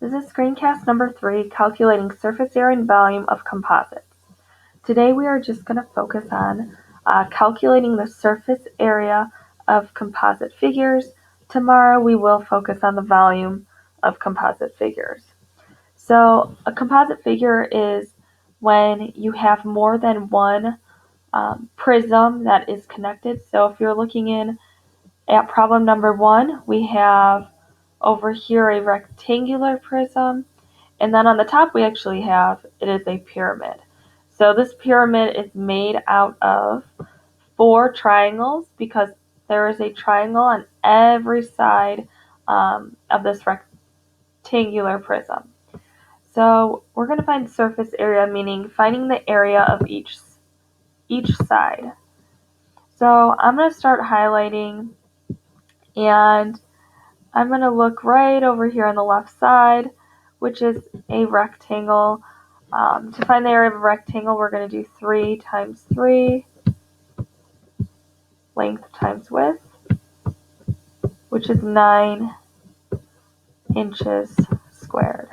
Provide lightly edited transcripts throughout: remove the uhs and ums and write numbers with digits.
This is screencast number 3, calculating surface area and volume of composites. Today we are just going to focus on calculating the surface area of composite figures. Tomorrow we will focus on the volume of composite figures. So a composite figure is when you have more than one prism that is connected. So if you're looking in at problem number 1, we have over here a rectangular prism, and then on the top we actually have, it is a pyramid. So this pyramid is made out of 4 triangles because there is a triangle on every side of this rectangular prism. So we're going to find surface area, meaning finding the area of each side. So I'm going to start highlighting, and I'm going to look right over here on the left side, which is a rectangle. To find the area of a rectangle, we're going to do 3 times 3, length times width, which is 9 inches squared.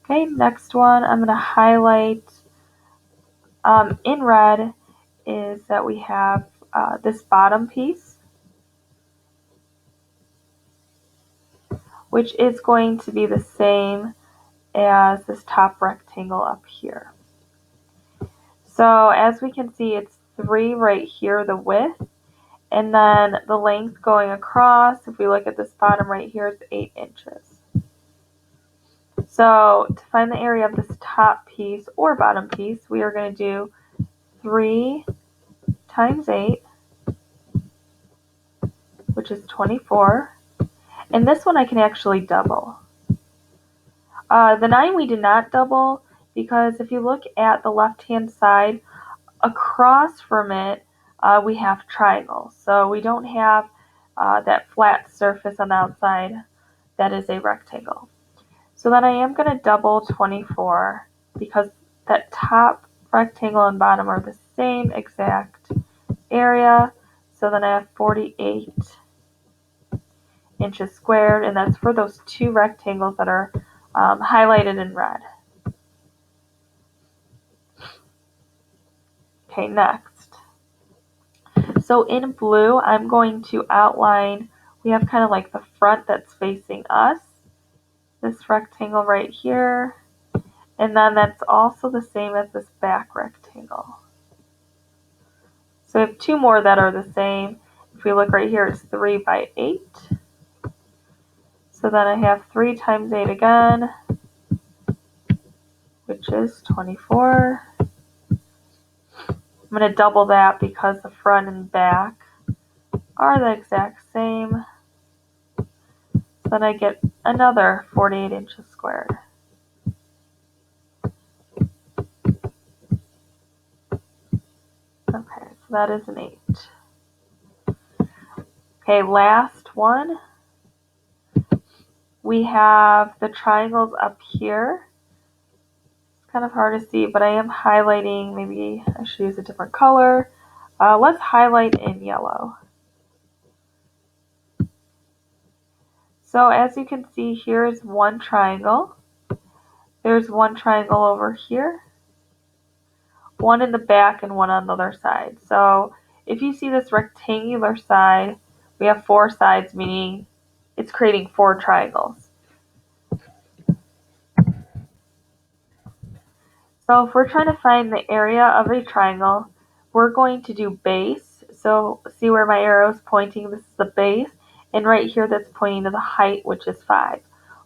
Okay, next one I'm going to highlight in red is that we have this bottom piece, which is going to be the same as this top rectangle up here. So as we can see, it's 3 right here, the width, and then the length going across, if we look at this bottom right here, is 8 inches. So to find the area of this top piece or bottom piece, we are going to do 3 times 8, which is 24. And this one I can actually double. The 9 we did not double because if you look at the left-hand side, across from it, we have triangles. So we don't have that flat surface on the outside that is a rectangle. So then I am going to double 24 because that top rectangle and bottom are the same exact area. So then I have 48 inches squared, and that's for those 2 rectangles that are highlighted in red. Okay, next. So in blue, I'm going to outline, we have kind of like the front that's facing us, this rectangle right here, and then that's also the same as this back rectangle. So we have 2 more that are the same. If we look right here, it's 3 by 8. So then I have 3 times 8 again, which is 24. I'm going to double that because the front and back are the exact same. So then I get another 48 inches squared. Okay, so that is an 8. Okay, last one. We have the triangles up here. It's kind of hard to see, but I am highlighting. Maybe I should use a different color. Let's highlight in yellow. So as you can see, here's one triangle. There's one triangle over here, one in the back and one on the other side. So if you see this rectangular side, we have 4 sides, meaning it's creating 4 triangles. So if we're trying to find the area of a triangle, we're going to do base. So see where my arrow is pointing, this is the base, and right here that's pointing to the height, which is 5.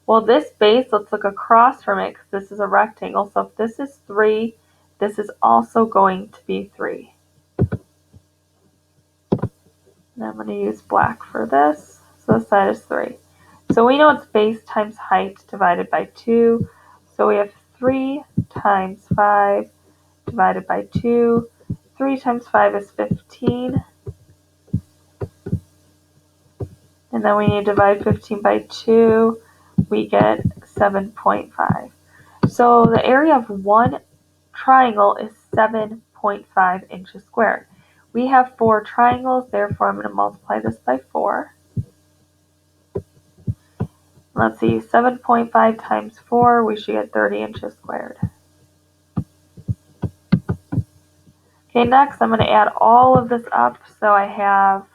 Well, this base, let's look across from it because this is a rectangle. So if this is 3, this is also going to be 3. And I'm going to use black for this. So this side is 3. So we know it's base times height divided by 2. So we have 3 times 5 divided by 2. 3 times 5 is 15. And then we need to divide 15 by 2. We get 7.5. So the area of one triangle is 7.5 inches squared. We have 4 triangles, therefore I'm going to multiply this by 4. Let's see, 7.5 times 4, we should get 30 inches squared. Okay, next I'm going to add all of this up. So I have,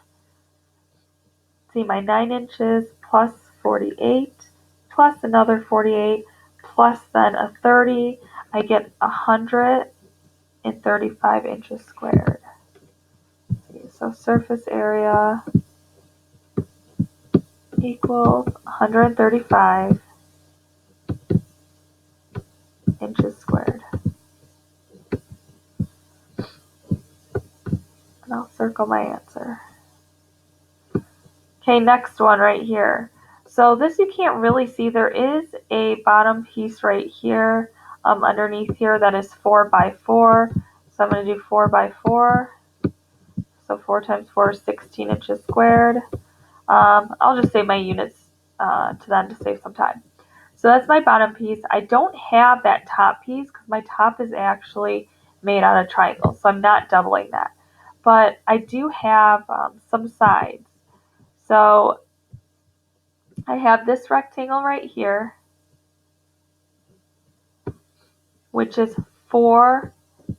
see, my 9 inches plus 48 plus another 48 plus then a 30. I get 135 inches squared. So surface area equals 135 inches squared. And I'll circle my answer. Okay, next one right here. So this you can't really see. There is a bottom piece right here underneath here that is 4 by 4. So I'm going to do 4 by 4. So 4 times 4 is 16 inches squared. I'll just save my units to then to save some time. So that's my bottom piece. I don't have that top piece because my top is actually made out of triangles, so I'm not doubling that. But I do have some sides. So I have this rectangle right here, which is 4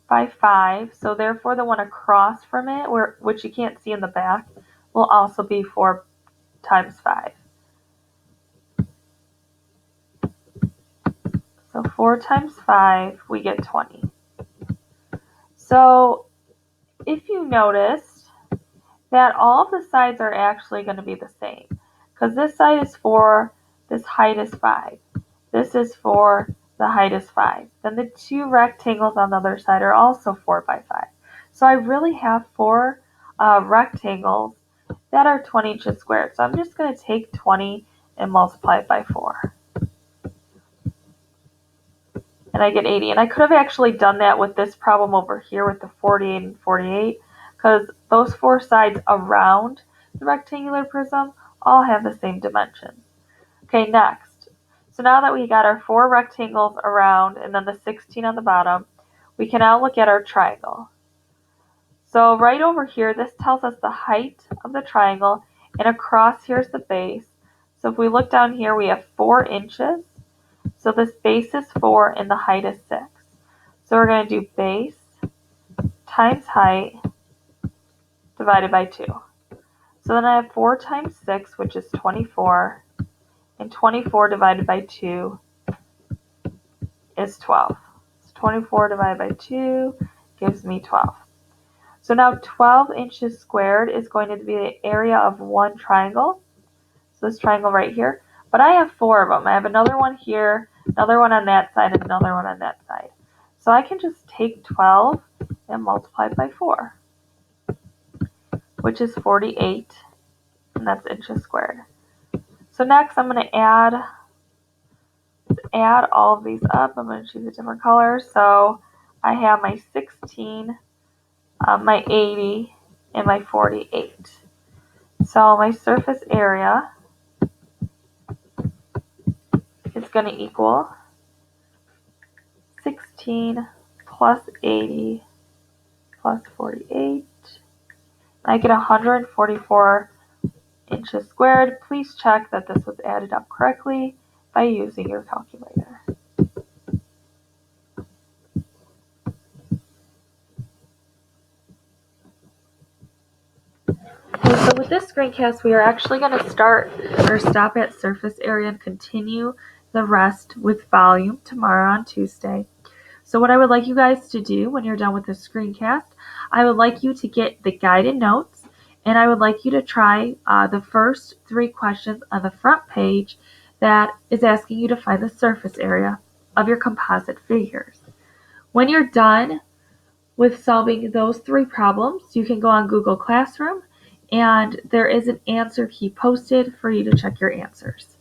by 5. So therefore the one across from it, which you can't see in the back, will also be 4 times 5. So 4 times 5, we get 20. So if you noticed that all of the sides are actually going to be the same, because this side is 4, this height is 5. This is 4, the height is 5. Then the two rectangles on the other side are also 4 by 5. So I really have 4 rectangles that are 20 inches squared. So I'm just going to take 20 and multiply it by 4. And I get 80. And I could have actually done that with this problem over here with the 48 and 48, because those 4 sides around the rectangular prism all have the same dimensions. Okay, next. So now that we got our 4 rectangles around and then the 16 on the bottom, we can now look at our triangle. So right over here, this tells us the height of the triangle, and across here is the base. So if we look down here, we have 4 inches. So this base is 4 and the height is 6. So we're going to do base times height divided by 2. So then I have 4 times 6, which is 24, and 24 divided by 2 is 12. So 24 divided by 2 gives me 12. So now 12 inches squared is going to be the area of one triangle. So this triangle right here. But I have 4 of them. I have another one here, another one on that side, and another one on that side. So I can just take 12 and multiply it by 4, which is 48, and that's inches squared. So next I'm going to add all of these up. I'm going to choose a different color. So I have my 16, my 80, and my 48. So my surface area is going to equal 16 plus 80 plus 48. I get 144 inches squared. Please check that this was added up correctly by using your calculator. Okay, so with this screencast, we are actually going to stop at surface area and continue the rest with volume tomorrow on Tuesday. So what I would like you guys to do when you're done with this screencast, I would like you to get the guided notes, and I would like you to try the first 3 questions on the front page that is asking you to find the surface area of your composite figures. When you're done with solving those 3 problems, you can go on Google Classroom, and there is an answer key posted for you to check your answers.